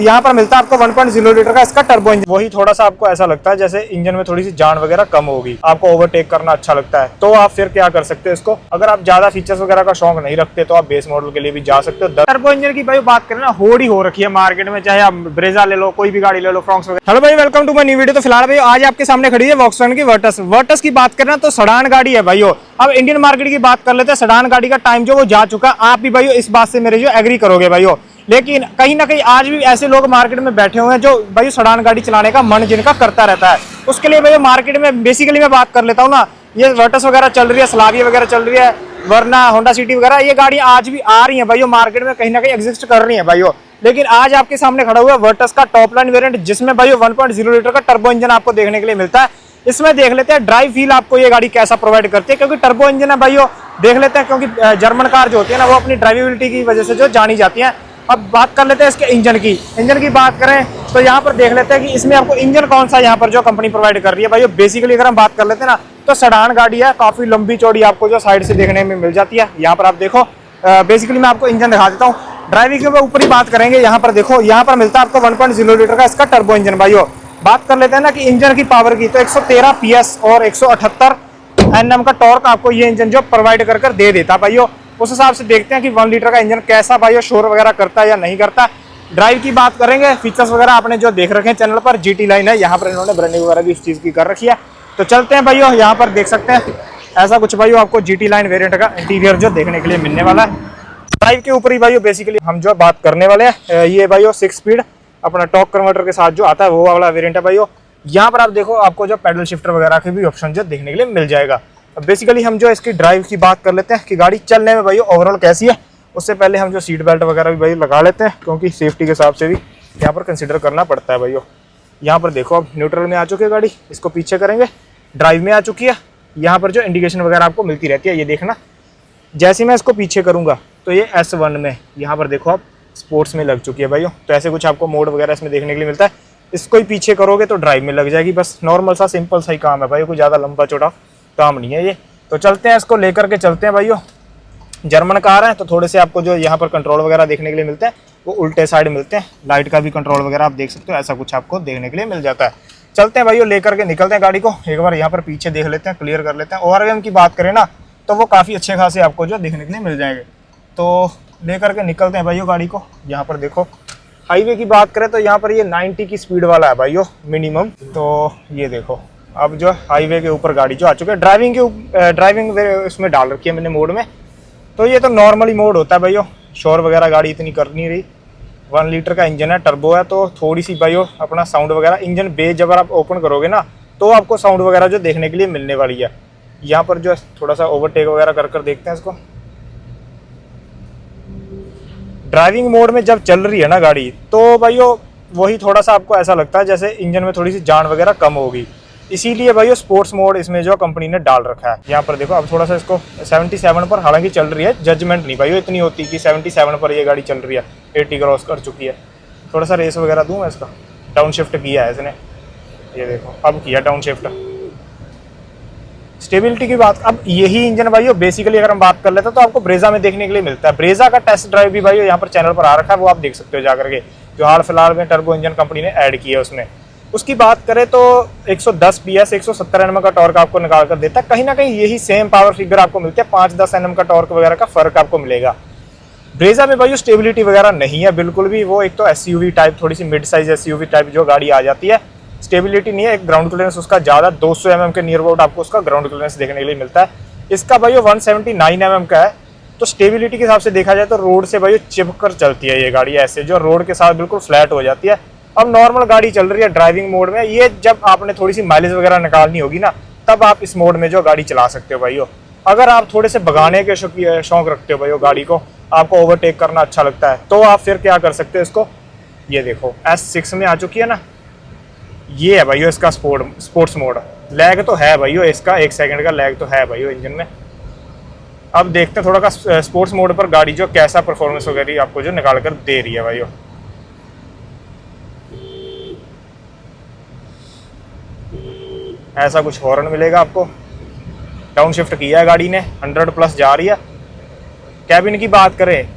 यहाँ पर मिलता है आपको 1.0 लीटर का इसका टर्बो इंजन। वही थोड़ा सा आपको ऐसा लगता है जैसे इंजन में थोड़ी सी जान वगैरह कम होगी, आपको ओवरटेक करना अच्छा लगता है तो आप फिर क्या कर सकते हो इसको। अगर आप ज्यादा फीचर्स वगैरह का शौक नहीं रखते तो आप बेस मॉडल के लिए भी जा सकते हो। टर्बो इंजन की भाई बात करें ना, होड़ी हो रखी है मार्केट में, चाहे आप ब्रेजा ले लो, कोई भी गाड़ी ले लो, फ्रॉक्स वगैरह। हेलो भाई, welcome to my new video. तो फिलहाल भाई आज आपके सामने खड़ी है वॉक्सवैगन की वर्टस की बात करें तो सडान गाड़ी है भाई। अब इंडियन मार्केट की बात कर लेते हैं। सडान गाड़ी का टाइम जो वो जा चुका, आप भी भाई इस बात से मेरे जो एग्री करोगे भाई। लेकिन कहीं ना कहीं आज भी ऐसे लोग मार्केट में बैठे हुए हैं जो भाई सडान गाड़ी चलाने का मन जिनका करता रहता है। उसके लिए भाई मार्केट में बेसिकली मैं बात कर लेता हूँ ना, ये वर्टस वगैरह चल रही है, स्लाविया वगैरह चल रही है, वरना होंडा सिटी वगैरह, ये गाड़ी आज भी आ रही है भाई मार्केट में, कहीं ना कहीं एग्जिस्ट कर रही है भाई। लेकिन आज आपके सामने खड़ा हुआ है वर्टस का टॉप लाइन वेरिएंट, जिसमें भाई 1.0 लीटर का टर्बो इंजन आपको देखने के लिए मिलता है। इसमें देख लेते हैं ड्राइव फील आपको ये गाड़ी कैसा प्रोवाइड करती है, क्योंकि टर्बो इंजन है भाई। देख लेते हैं, क्योंकि जर्मन कार जो होती है ना वो अपनी ड्राइवेबिलिटी की वजह से जो जानी जाती है। अब बात कर लेते हैं इसके इंजन की बात करें तो यहाँ पर देख लेते हैं कि इसमें आपको इंजन कौन सा यहाँ पर जो कंपनी प्रोवाइड कर रही है भाई। बेसिकली अगर हम बात कर लेते हैं ना तो सडान गाड़ी है, काफी लंबी चौड़ी आपको जो साइड से देखने में मिल जाती है। यहाँ पर आप देखो, बेसिकली मैं आपको इंजन दिखा देता हूँ। ड्राइविंग के ऊपर ही बात करेंगे, यहाँ पर देखो, यहाँ पर मिलता है आपको 1.0 लीटर का इसका टर्बो इंजन भाई। बात कर लेते हैं ना कि इंजन की पावर की, तो 113 PS और 178 Nm का टॉर्क आपको ये इंजन जो प्रोवाइड कर दे देता भाई। उस हिसाब से देखते हैं कि 1 लीटर का इंजन कैसा भाई शोर वगैरह करता है या नहीं करता। ड्राइव की बात करेंगे, फीचर्स वगैरह आपने जो देख रखे हैं चैनल पर, GT लाइन है, यहाँ पर इन्होंने ब्रांडिंग वगैरह भी इस चीज़ की कर रखी है। तो चलते हैं भाई, यहाँ पर देख सकते हैं ऐसा कुछ भाई आपको GT लाइन वेरिएंट का इंटीरियर जो देखने के लिए मिलने वाला है। ड्राइव के ऊपर ही भाई बेसिकली हम जो बात करने वाले हैं, ये भाई 6 स्पीड अपना टॉर्क कन्वर्टर के साथ जो आता है वो वाला वेरिएंट है भाई। यहाँ पर आप देखो, आपको जो पैडल शिफ्टर वगैरह के भी ऑप्शन जो देखने के लिए मिल जाएगा। बेसिकली हम जो इसकी ड्राइव की बात कर लेते हैं कि गाड़ी चलने में भाई ओवरऑल कैसी है। उससे पहले हम जो सीट बेल्ट वगैरह भी भाई लगा लेते हैं, क्योंकि सेफ्टी के हिसाब से भी यहाँ पर कंसिडर करना पड़ता है भाई। यहाँ पर देखो, अब न्यूट्रल में आ चुकी है गाड़ी, इसको पीछे करेंगे, ड्राइव में आ चुकी है। यहाँ पर जो इंडिकेशन वगैरह आपको मिलती रहती है, ये देखना, जैसे मैं इसको पीछे करूँगा तो ये S1 में, यहाँ पर देखो आप स्पोर्ट्स में लग चुकी है भाई। तो ऐसे कुछ आपको मोड वगैरह इसमें देखने के लिए मिलता है। इसको ही पीछे करोगे तो ड्राइव में लग जाएगी। बस नॉर्मल सा सिंपल सा ही काम है भाई, कोई ज़्यादा लंबा चौड़ा काम नहीं है ये। तो चलते हैं, इसको लेकर के चलते हैं भाइयों। जर्मन कार है तो थोड़े से आपको जो यहाँ पर कंट्रोल वगैरह देखने के लिए मिलते हैं वो उल्टे साइड मिलते हैं। लाइट का भी कंट्रोल वगैरह आप देख सकते हो, ऐसा कुछ आपको देखने के लिए मिल जाता है। चलते हैं भाइयों, लेकर के निकलते हैं गाड़ी को। एक बार यहाँ पर पीछे देख लेते हैं, क्लियर कर लेते हैं। ORVM की बात करें ना तो वो काफ़ी अच्छे खासे आपको जो देखने के लिए मिल जाएंगे। तो लेकर के निकलते हैं भाइयों गाड़ी को। यहाँ पर देखो, हाईवे की बात करें तो यहाँ पर ये 90 की स्पीड वाला है भाइयों मिनिमम। तो ये देखो, अब जो हाईवे के ऊपर गाड़ी जो आ चुकी है, ड्राइविंग इसमें डाल रखी है मैंने मोड में। तो ये तो नॉर्मली मोड होता है भाइयों, शोर वगैरह गाड़ी इतनी कर नहीं रही। 1 लीटर का इंजन है, टर्बो है, तो थोड़ी सी भाइयों अपना साउंड वगैरह, इंजन बेस जब आप ओपन करोगे ना तो आपको साउंड वगैरह जो देखने के लिए मिलने वाली है। यहाँ पर जो थोड़ा सा ओवरटेक वगैरह कर देखते हैं इसको। ड्राइविंग मोड में जब चल रही है ना गाड़ी तो भाइयों वही थोड़ा सा आपको ऐसा लगता है जैसे इंजन में थोड़ी सी जान वगैरह कम होगी। इसीलिए भाई स्पोर्ट्स मोड इसमें जो कंपनी ने डाल रखा है। यहाँ पर देखो, अब थोड़ा सा इसको 77 पर हालांकि चल रही है, जजमेंट नहीं भाई इतनी होती कि 77 पर ये गाड़ी चल रही है, 80 क्रॉस कर चुकी है। थोड़ा सा रेस वगैरह दूँ मैं इसका। डाउन शिफ्ट किया है इसने, ये देखो अब किया डाउन शिफ्ट। स्टेबिलिटी की बात, अब यही इंजन भाई बेसिकली अगर हम बात कर लेते हैं तो आपको ब्रेजा में देखने के लिए मिलता है। ब्रेजा का टेस्ट ड्राइव भी भाई यहाँ पर चैनल पर आ रखा है, वो आप देख सकते हो जाकर के, जो हाल फिलहाल में टर्बो इंजन कंपनी ने ऐड किया है उसमें। उसकी बात करें तो 110 PS 170 Nm का टॉर्क आपको निकाल कर देता है। कहीं ना कहीं यही सेम पावर फिगर आपको मिलती है, 5-10 Nm का टॉर्क वगैरह का फर्क आपको मिलेगा। ब्रेजा में भाई स्टेबिलिटी वगैरह नहीं है बिल्कुल भी। वो एक तो SUV टाइप, थोड़ी सी मिड साइज SUV टाइप जो गाड़ी आ जाती है, स्टेबिलिटी नहीं है। एक ग्राउंड क्लियरेंस उसका ज़्यादा 200 mm के नियर अबाउट आपको उसका ग्राउंड क्लियरेंस देखने के लिए मिलता है। इसका भाई 179 mm का है। तो स्टेबिलिटी के हिसाब से देखा जाए तो रोड से भाई चिपक कर चलती है ये गाड़ी, ऐसे जो रोड के साथ बिल्कुल फ्लैट हो जाती है। अब नॉर्मल गाड़ी चल रही है ड्राइविंग मोड में, ये जब आपने थोड़ी सी माइलेज वगैरह निकालनी होगी ना तब आप इस मोड में जो गाड़ी चला सकते हो भाई। अगर आप थोड़े से भगाने के शौक रखते हो भाई गाड़ी को, आपको ओवरटेक करना अच्छा लगता है, तो आप फिर क्या कर सकते हो इसको। ये देखो S6 में आ चुकी है ना, ये है भाई इसका स्पोर्ट्स मोड। लैग तो है भाई इसका, 1 सेकंड का लैग तो है भाई इंजन में। अब देखते हैं थोड़ा का स्पोर्ट्स मोड पर गाड़ी जो कैसा परफॉर्मेंस वगैरह आपको जो निकाल कर दे रही है भाई। ऐसा कुछ हॉर्न मिलेगा आपको। डाउन शिफ्ट किया है गाड़ी ने, 100+ जा रही है। कैबिन की बात करें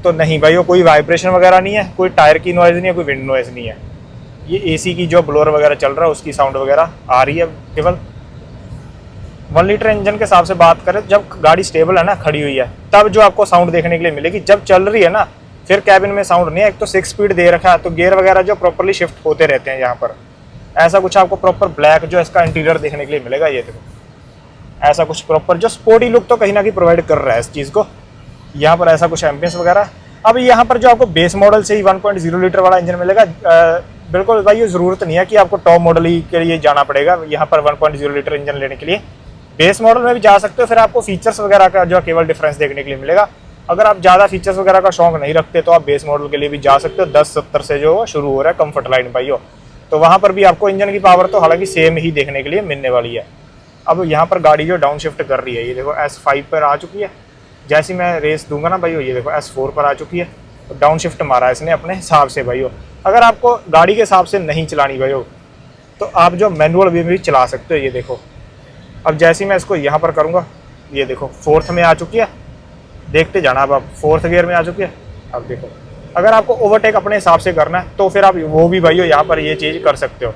तो नहीं भाई, कोई वाइब्रेशन वगैरह नहीं है, कोई टायर की नॉइज़ नहीं है, कोई विंड नॉइज़ नहीं है। ये एसी की जो ब्लोअर वगैरह चल रहा है उसकी साउंड वगैरह आ रही है केवल। 1 लीटर इंजन के हिसाब से बात करें, जब गाड़ी स्टेबल है ना, खड़ी हुई है, तब जो आपको साउंड देखने के लिए मिलेगी। जब चल रही है ना, फिर कैबिन में साउंड नहीं है। एक तो 6 स्पीड दे रखा है, तो गियर वगैरह जो प्रॉपरली शिफ्ट होते रहते हैं यहाँ पर। ऐसा कुछ आपको प्रॉपर ब्लैक जो इसका इंटीरियर देखने के लिए मिलेगा। ये देखो, ऐसा कुछ प्रॉपर जो स्पोर्टी लुक तो कहीं ना कहीं प्रोवाइड कर रहा है इस चीज़ को। यहाँ पर ऐसा कुछ एम्बियंस वगैरह। अब यहाँ पर जो आपको बेस मॉडल से ही 1.0 लीटर वाला इंजन मिलेगा, बिल्कुल भाई ये ज़रूरत नहीं है कि आपको टॉप मॉडल ही के लिए जाना पड़ेगा यहाँ पर 1.0 लीटर इंजन लेने के लिए। बेस मॉडल में भी जा सकते हो, फिर आपको फीचर्स वगैरह का जो केवल डिफरेंस देखने के लिए मिलेगा। अगर आप ज़्यादा फीचर्स वगैरह का शौक नहीं रखते तो आप बेस मॉडल के लिए भी जा सकते हो। 1070 से जो शुरू हो रहा है कंफर्ट लाइन भाइयों, तो वहाँ पर भी आपको इंजन की पावर तो हालांकि सेम ही देखने के लिए मिलने वाली है। अब यहाँ पर गाड़ी जो डाउन शिफ्ट कर रही है, ये देखो S5 पर आ चुकी है। जैसी मैं रेस दूंगा ना भाइयों, ये देखो S4 पर आ चुकी है। तो डाउन शिफ्ट मारा है इसने अपने हिसाब से भाइयों। अगर आपको गाड़ी के हिसाब से नहीं चलानी भाइयों, तो आप जो मैनुअल वे में भी चला सकते हो। ये देखो, अब जैसे मैं इसको यहाँ पर करूँगा, ये देखो 4th में आ चुकी है। देखते जाना, अब आप 4th गियर में आ चुकी है। अब देखो, अगर आपको ओवरटेक अपने हिसाब से करना है तो फिर आप वो भी भाइयों यहाँ पर ये चीज़ कर सकते हो।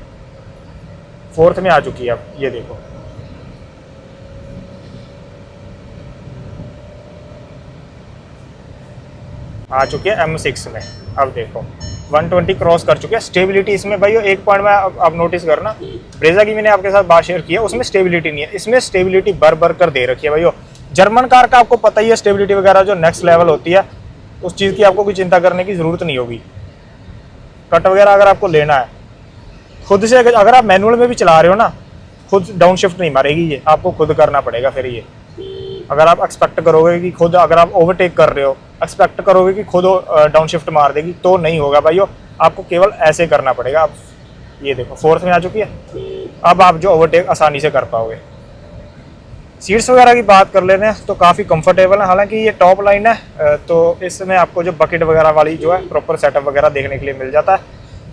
4th में आ चुकी है। अब ये देखो, आ चुकी है M6 में। अब देखो 120 क्रॉस कर चुके हैं। स्टेबिलिटी इसमें भाई एक पॉइंट में आप नोटिस करना, ब्रेजा की मैंने आपके साथ बात शेयर की है, उसमें स्टेबिलिटी नहीं है, इसमें स्टेबिलिटी भर कर दे रखी है भाइयों। जर्मन कार का आपको पता ही है, स्टेबिलिटी वगैरह जो नेक्स्ट लेवल होती है, उस चीज़ की आपको कोई चिंता करने की ज़रूरत नहीं होगी। कट वगैरह अगर आपको लेना है खुद से, अगर आप मैनुअल में भी चला रहे हो ना, खुद डाउन शिफ्ट नहीं मारेगी ये, आपको खुद करना पड़ेगा। फिर ये अगर आप एक्सपेक्ट करोगे कि खुद, अगर आप ओवरटेक कर रहे हो, एक्सपेक्ट करोगे कि खुद डाउन शिफ्ट मार देगी, तो नहीं होगा भाइयों। आपको केवल ऐसे करना पड़ेगा। आप ये देखो 4th में आ चुकी है। अब आप जो ओवरटेक आसानी से कर पाओगे। सीट्स वगैरह की बात कर लेते हैं तो काफ़ी कंफर्टेबल है। हालांकि ये टॉप लाइन है, तो इसमें आपको जो बकेट वगैरह वाली जो है प्रॉपर सेटअप वगैरह देखने के लिए मिल जाता है।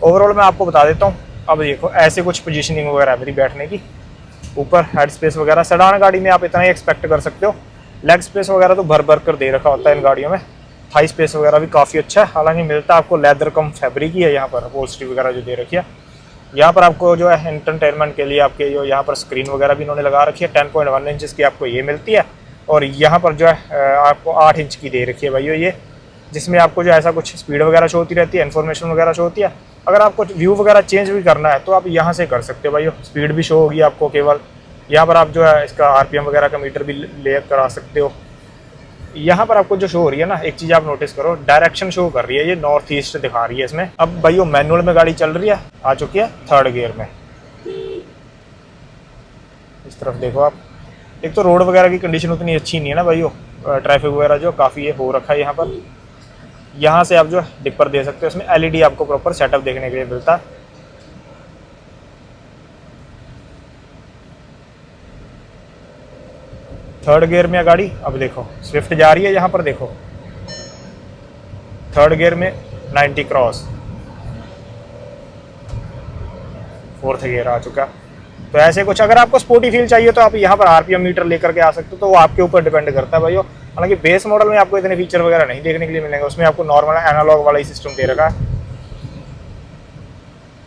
ओवरऑल मैं आपको बता देता हूँ। अब देखो ऐसे कुछ पोजीशनिंग वगैरह है मेरी बैठने की। ऊपर हेड स्पेस वगैरह सेडान गाड़ी में आप इतना ही एक्सपेक्ट कर सकते हो। लेग स्पेस वगैरह तो भर कर दे रखा होता है इन गाड़ियों में। थाई स्पेस वगैरह भी काफ़ी अच्छा है। हालांकि मिलता है आपको लेदर कम फैब्रिक ही है। यहाँ पर अपहोल्स्ट्री वगैरह जो दे रखी है, यहाँ पर आपको जो है एंटरटेनमेंट के लिए आपके जो यहाँ पर स्क्रीन वगैरह भी इन्होंने लगा रखी है। 10.1 इंच की आपको ये मिलती है, और यहाँ पर जो है आपको 8 इंच की दे रखी है भाइयों ये, जिसमें आपको जो ऐसा कुछ स्पीड वगैरह शो होती रहती है, इन्फॉर्मेशन वगैरह शो होती है। अगर आपको व्यू वगैरह चेंज भी करना है तो आप यहाँ से कर सकते हो भाइयों। स्पीड भी शो होगी आपको केवल। यहाँ पर आप जो है इसका RPM वगैरह का मीटर भी ले करा सकते हो। यहाँ पर आपको जो शो हो रही है ना, एक चीज़ आप नोटिस करो, डायरेक्शन शो कर रही है, ये नॉर्थ ईस्ट दिखा रही है इसमें। अब भाइयों मैनुअल में गाड़ी चल रही है, आ चुकी है 3rd गियर में। इस तरफ देखो आप। एक तो रोड वगैरह की कंडीशन उतनी अच्छी नहीं है ना भाइयों, ट्रैफिक वगैरह जो काफ़ी ये हो रखा है यहाँ पर। यहाँ से आप जो डिपर दे सकते हो। इसमें LED आपको प्रॉपर सेटअप देखने के लिए मिलता है। थर्ड गियर में गाड़ी। अब देखो स्विफ्ट जा रही है, यहाँ पर देखो 3rd गियर में 90 क्रॉस। 4th गियर आ चुका। तो ऐसे कुछ अगर आपको स्पोर्टी फील चाहिए तो आप यहाँ पर RPM मीटर लेकर के आ सकते हो, तो वो आपके ऊपर डिपेंड करता है भाइयों। हालांकि बेस मॉडल में आपको इतने फीचर वगैरह नहीं देखने के लिए मिलेंगे, उसमें आपको नॉर्मल एनालॉग वाला ही सिस्टम दे रखा है।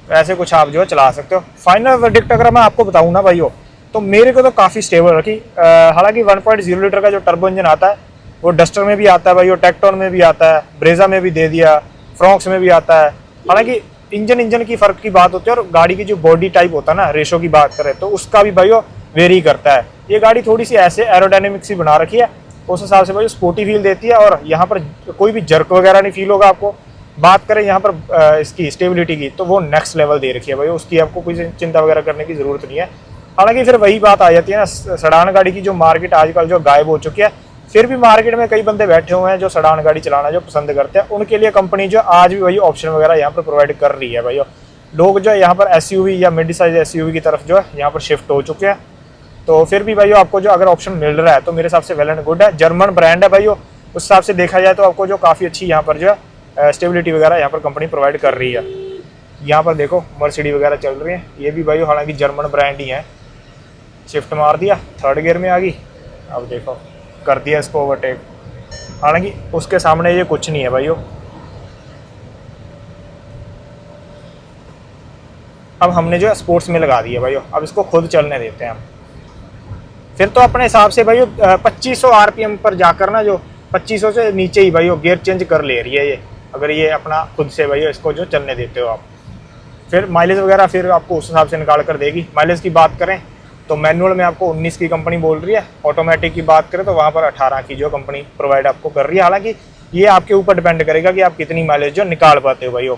तो ऐसे कुछ आप जो है चला सकते हो। फाइनल वर्डिक्ट अगर मैं आपको बताऊँ ना भाइयों, तो मेरे को तो काफ़ी स्टेबल रखी। हालांकि 1.0 लीटर का जो टर्बो इंजन आता है वो डस्टर में भी आता है भाई, और टेक्टोन में भी आता है, ब्रेजा में भी दे दिया, फ्रॉक्स में भी आता है। हालांकि इंजन की फ़र्क की बात होती है, और गाड़ी की जो बॉडी टाइप होता है ना, रेशो की बात करें तो उसका भी भाई वेरी करता है। ये गाड़ी थोड़ी सी ऐसे एरोडायनेमिक सी बना रखी है, उस हिसाब से भाई स्पोर्टी फील देती है, और यहाँ पर कोई भी जर्क वगैरह नहीं फील होगा आपको। बात करें यहाँ पर इसकी स्टेबिलिटी की, तो वो नेक्स्ट लेवल दे रखी है भाई, उसकी आपको कोई चिंता वगैरह करने की ज़रूरत नहीं है। हालांकि फिर वही बात आ जाती है ना, सेडान गाड़ी की जो मार्केट आजकल जो गायब हो चुकी है, फिर भी मार्केट में कई बंदे बैठे हुए हैं जो सेडान गाड़ी चलाना जो पसंद करते हैं। उनके लिए कंपनी जो आज भी वही ऑप्शन वगैरह यहाँ पर प्रोवाइड कर रही है भाई। लोग जो है यहाँ पर SUV या मिड साइज SUV की तरफ जो है यहाँ पर शिफ्ट हो चुके हैं। तो फिर भी भाई आपको जो अगर ऑप्शन मिल रहा है तो मेरे हिसाब से वेल एंड गुड है। जर्मन ब्रांड है भाई, उस हिसाब से देखा जाए तो आपको जो काफ़ी अच्छी यहाँ पर जो है स्टेबिलिटी वगैरह यहाँ पर कंपनी प्रोवाइड कर रही है। यहाँ पर देखो मर्सिडीज वगैरह चल रही है, ये भी भाई हालांकि जर्मन ब्रांड ही है। शिफ्ट मार दिया, 3rd गियर में आ गई। अब देखो कर दिया इसको ओवरटेक। हालांकि उसके सामने ये कुछ नहीं है भाइयों। अब हमने जो है स्पोर्ट्स में लगा दिया भाइयों, अब इसको खुद चलने देते हैं हम। फिर तो अपने हिसाब से भाइयों 2500 आरपीएम पर जाकर ना, जो 2500 से नीचे ही भाइयों गियर चेंज कर ले रही है ये, अगर ये अपना खुद से भाइयों इसको जो चलने देते हो आप। फिर माइलेज वगैरह फिर आपको उस हिसाब से निकाल कर देगी। माइलेज की बात करें तो मैनुअल में आपको 19 की कंपनी बोल रही है, ऑटोमेटिक की बात करें तो वहाँ पर 18 की जो कंपनी प्रोवाइड आपको कर रही है। हालांकि ये आपके ऊपर डिपेंड करेगा कि आप कितनी माइलेज जो निकाल पाते हो भाइयों।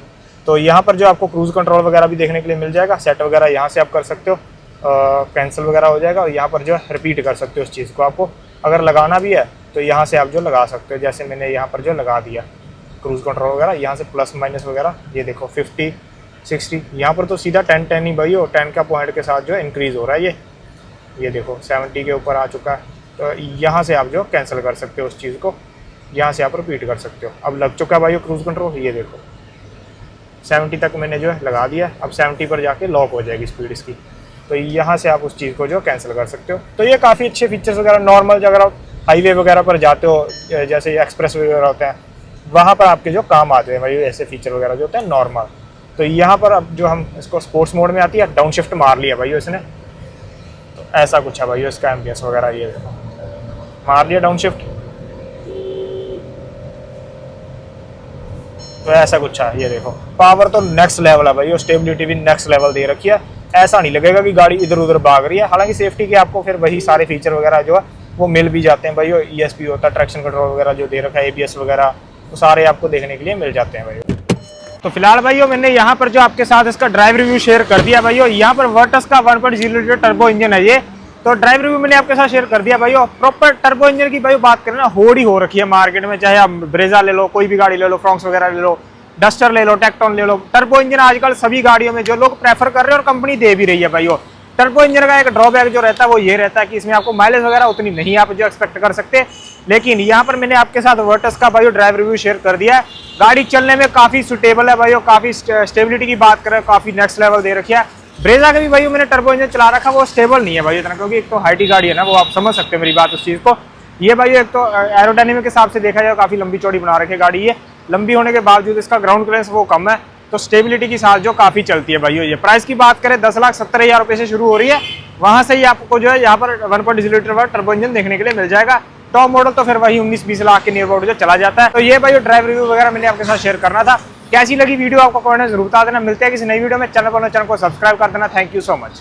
तो यहाँ पर जो आपको क्रूज कंट्रोल वगैरह भी देखने के लिए मिल जाएगा, सेट वगैरह यहाँ से आप कर सकते हो, कैंसिल वगैरह हो जाएगा, और यहाँ पर जो है रिपीट कर सकते हो उस चीज़ को। आपको अगर लगाना भी है तो यहाँ से आप जो लगा सकते हो, जैसे मैंने यहाँ पर जो लगा दिया क्रूज कंट्रोल वगैरह, यहाँ से प्लस माइनस वगैरह, ये देखो 50 60, यहाँ पर तो सीधा 10 ही भाई हो, 10 का पॉइंट के साथ जो है इंक्रीज़ हो रहा है ये देखो 70 के ऊपर आ चुका है। तो यहाँ से आप जो कैंसिल कर सकते हो उस चीज़ को, यहाँ से आप रिपीट कर सकते हो। अब लग चुका है भाई क्रूज कंट्रोल, ये देखो 70 तक मैंने जो है लगा दिया। अब 70 पर जाके लॉक हो जाएगी स्पीड इसकी, तो यहाँ से आप उस चीज़ को जो कैंसिल कर सकते हो। तो ये काफ़ी अच्छे फीचर्स वगैरह नॉर्मल अगर आप हाईवे वगैरह पर जाते हो, जैसे एक्सप्रेस वगैरह होते हैं, वहाँ पर आपके जो काम आते हैं भाई ऐसे फीचर वगैरह जो होते हैं नॉर्मल। तो यहाँ पर अब जो हम इसको स्पोर्ट्स मोड में आती है, डाउन शिफ्ट मार लिया भाई इसने, तो ऐसा कुछ है भाई इसका एम्बियंस वगैरह, ये देखो मार लिया डाउन शिफ्ट, तो ऐसा कुछ है। ये देखो पावर तो नेक्स्ट लेवल है भाई, स्टेबिलिटी भी नेक्स्ट लेवल दे रखी है। ऐसा नहीं लगेगा कि गाड़ी इधर उधर भाग रही है। हालांकि सेफ्टी के आपको फिर वही सारे फीचर वगैरह जो है वो मिल भी जाते हैं भाई। ESP होता है, ट्रैक्शन कंट्रोल वगैरह जो दे रखा है, ABS वगैरह, तो सारे आपको देखने के लिए मिल जाते हैं भाई। तो फिलहाल भाइयों मैंने यहाँ पर जो आपके साथ इसका ड्राइव रिव्यू शेयर कर दिया भाइयों। यहाँ पर वर्टस का 1.0 लीटर टर्बो इंजन है ये, तो ड्राइव रिव्यू मैंने आपके साथ शेयर कर दिया भाइयों। प्रॉपर टर्बो इंजन की भाई बात करें ना, होड़ी हो रखी है मार्केट में, चाहे आप ब्रेजा ले लो, कोई भी गाड़ी ले लो, फ्रॉक्स वगैरह ले लो, डस्टर ले लो, टेक्टोन ले लो, टर्बो इंजन आजकल सभी गाड़ियों में जो लोग प्रेफर कर रहे हैं और कंपनी दे भी रही है भाइयों। टर्बो इंजन का एक ड्रॉबैक जो रहता है वो ये रहता है कि इसमें आपको माइलेज वगैरह उतनी नहीं आप जो एक्सपेक्ट कर सकते। लेकिन यहाँ पर मैंने आपके साथ वर्टस का भाइयों ड्राइव रिव्यू शेयर कर दिया है। गाड़ी चलने में काफ़ी सुटेबल है भाइयों, काफ़ी स्टेबिलिटी की बात करें काफ़ी नेक्स्ट लेवल दे रखी है। ब्रेजा का भी भाइयों मैंने टर्बो इंजन चला रखा, वो स्टेबल नहीं है भाई इतना, क्योंकि एक तो हाइटी गाड़ी है ना, वो आप समझ सकते हैं मेरी बात उस चीज़ को। ये भाई एक तो एरोडायनेमिक के हिसाब से देखा जाए काफ़ी लंबी चौड़ी बना रखी है गाड़ी, ये लंबी होने के बावजूद इसका ग्राउंड क्लियरेंस वो कम है, तो स्टेबिलिटी के साथ जो काफ़ी चलती है भाइयों। ये प्राइस की बात करें 10,70,000 रुपये से शुरू हो रही है, वहाँ से ही आपको जो है यहाँ पर 1.0 लीटर वाला टर्बो इंजन देखने के लिए मिल जाएगा। टॉप मॉडल तो फिर वही 19-20 लाख के नियर अबाउट जो चला जाता है। तो ये भाई ड्राइव रिव्यू वगैरह मैंने आपके साथ शेयर करना था। कैसी लगी वीडियो आपको कमेंट में जरूर बता देना। मिलते हैं किसी नई वीडियो में, चैनल को सब्सक्राइब कर देना। Thank you so much.